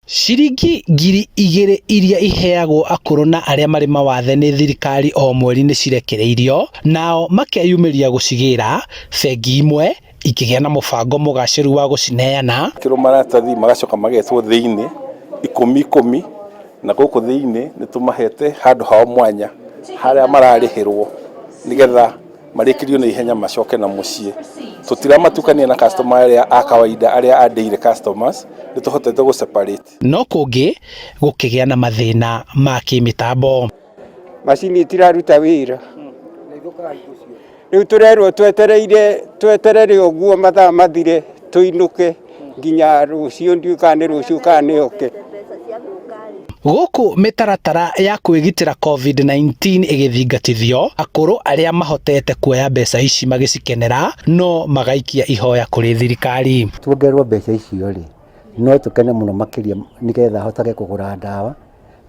Ciringi ngiri 2,000 iria iheagwo akũrũ na arĩa marĩ mawathe nĩ thirikari o mweri nĩ cirekereirio, nao makeyumĩria gũcigĩra, bengi imwe ikĩgĩa na mũbango mũgacĩru wa gũcineana. Kĩrũ maratathi magacoka magetwo thĩinĩ 10,10 na gũkũ thĩinĩ nĩ tũmahete handũ hao mwanya harĩa mararĩhĩrwo nĩgetha marĩkĩrio na ihenya macoke na mũciĩ. Tũtiramatukania na customer arĩa a kawaida arĩa a daily customers, nĩ tũhotete gũ separate. No kũngĩ gũkĩgĩa na mathĩna ma kĩmĩtambo. Macini itiraruta wĩra. Rĩu tũrerwo tweterere ũguo mathaa mathire tũinũke nginya rũciũ, ndiũĩ kana nĩ rũciũ kana nĩ oke. Gũkũ mĩtaratara ya kwĩgitĩra COVID-19 ĩgĩthingatithio, akũrũ arĩa mahotete kuoya mbeca ici magĩcikenera no magaikia ihoya kũrĩ thirikari. Tuongererwo mbeca icio rĩ, no tũkene mũno makĩria nĩgetha hotage kũgũra ndawa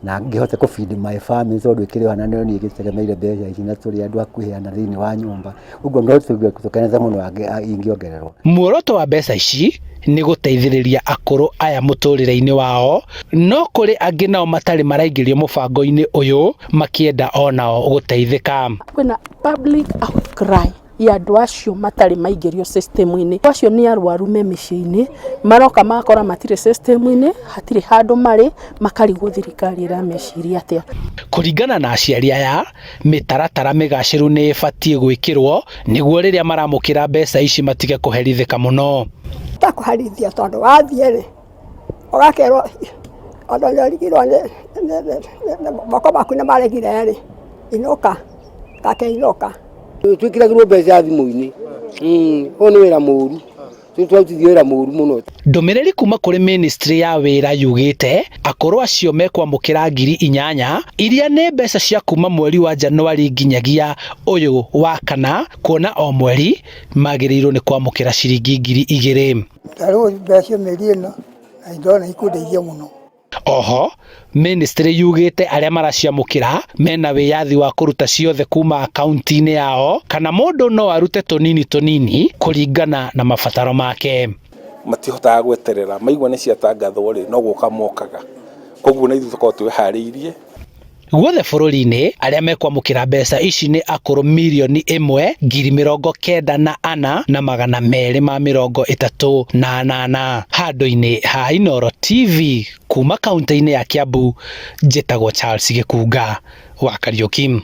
na ngĩhote ku feed my family, tondũ ikĩrĩ na niĩ ngĩtegemeire mbeca ici na tũrĩ andũ akuheana thĩinĩ wa nyũmba, ũguo no tũkenete mũno ingĩongererwo. Muoroto wa mbeca ici nĩ gũteithĩrĩria akũrũ aya mũtũrĩre-inĩ wao, no kũrĩ angĩ nao matarĩ maraingĩrio mũbango-inĩ ũyũ makĩenda onao gũteithĩka. Kwĩna public outcry ya andũ acio matarĩ maingĩrio system-inĩ. Acio nĩ arwaru me mĩciĩ-inĩ, maroka makora matirĩ system-inĩ, hatirĩ handũ marĩ, makarigwo thirikari ĩrameciria atĩa. Kũringana na aciari aya, mĩtaratara mĩgacĩru nĩ ĩbatiĩ gwĩkĩrwo nĩguo rĩrĩa maramũkĩra mbeca ici matige kũherithĩka mũno. Takuharithia tondũ wathiĩ rĩ, ũgakerwo andũ nĩ arigirwo moko maku nĩ maregire rĩ, inũka, gakeinũka. Twĩkĩragĩrwo mbeca thimũ-inĩ, ũyũ nĩ wĩra mũru, tũtwarutithio wĩra mũru mũno. Ndũmĩrĩri kuma kũrĩ ministry ya wĩra yugĩte akũrũ acio mekwamũkĩra 8,000 iria nĩ mbeca cia kuma mweri wa Januari nginyagia ũyũ wa kana, kuona o mweri magĩrĩirwo nĩ kwamũkĩra ciringi 2,000. Tarĩu mbeca mĩeri ĩno na indona ikundeithia mũno. Oho, ministry yugĩte arĩa maraciamũkĩra mena wĩyathi wa kũruta ciothe kuma akaunti-inĩ yao, kana mũndũ no arute tũnini kũringana na mabataro make. Matihotaga gweterera, maigua nĩ ciatangathwo rĩ, no gũka mokaga. Koguo na ithuĩ tũkorwo twĩharĩirie. Guothe bũrũri-inĩ arĩa mekwamũkĩra mbeca ici nĩ akũrũ 1,94,238 handũ-inĩ ha Inooro TV kuma kaunti-inĩ ya Kiambu. Njĩtagwo Charles Gĩkunga wa Kariũki.